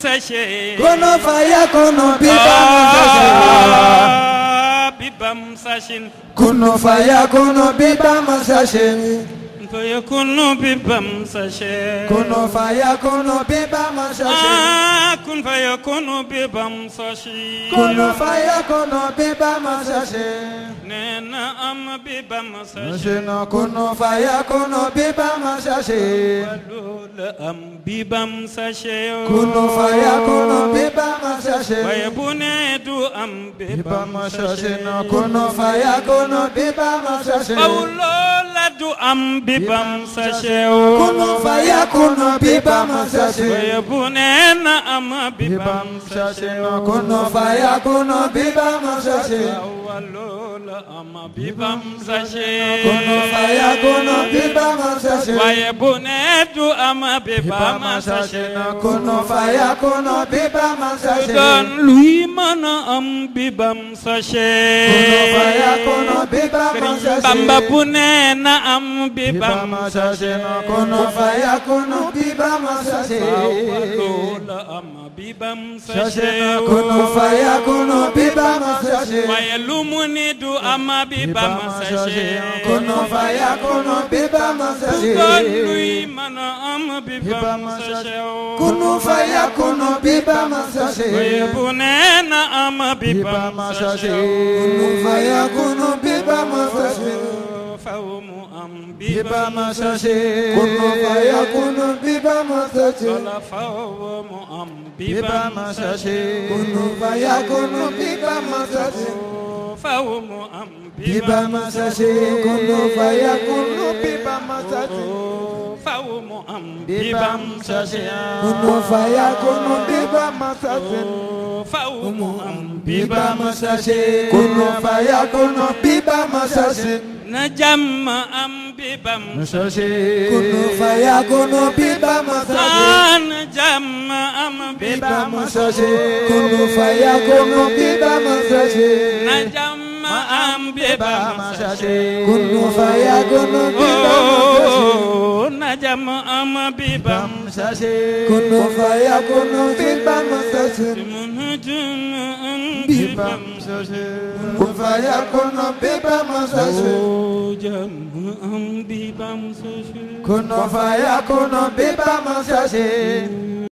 Kono faya kono bibam sashin. Kono faya kono bibam sashin. Faya kono bibam sashin. Kono faya kono bibam sashin. Kun faya kono bibam sashin. Kono faya kono bibam sashin. Nena am bibam sashin. Kono faya kono bibam sashin. Walula am bibam sashin. Kono faya kono bibam sashin. Faya bune du am bibam sashin. Kono faya kono bibam sashin. Walula du am bibam sashin. Kono faya kono bibam sashin. Faya bune na am bibam sashin. Kono faya kono bibam sashin. Walula am bibam sashin. Kono faya kono bibam sashin. Faya bune du am bibam sashin. Kono faya kono bibam sashin. Dan lui mana am bibam sashin. Kono faya kono bibam sashin. Bamba bune na am bibam sashin. Kono faya kono bibam sashin. Walula am bibam sashin. Kono faya kono bibam sashin. Waya lumuni du am bibam sashin. Kono faya kono bibam sashin. Dan lui mana am bibam sashin. Kono faya kono bibam sashin. Waya bune na am bibam sashin. Kono faya kono bibam sashin. Fawmu am bibam sashin. Kono faya kono bibam sashin. Fawmu am bibam sashin. Kono faya kono bibam sashin. Fawmu am bibam sashin. Kono faya kono bibam sashin. Fawmu am bibam sashin. Kono faya kono bibam sashin. Fawmu am bibam sashin. Kono faya kono bibam sashin. Na jàmm am bibam sashin. Kono faya kono bibam sashin. Na jàmm am bibam sashin. Kono faya kono bibam sashin. Na jàmm am bibam sashin. Kono faya kono bibam sashin. Na jàmm am bibam sashin. Kono faya kono bibam sashin. Bibam sashin. Kono faya kono bibam sashin. Jàmm am bibam sashin. Kono faya kono bibam sashin.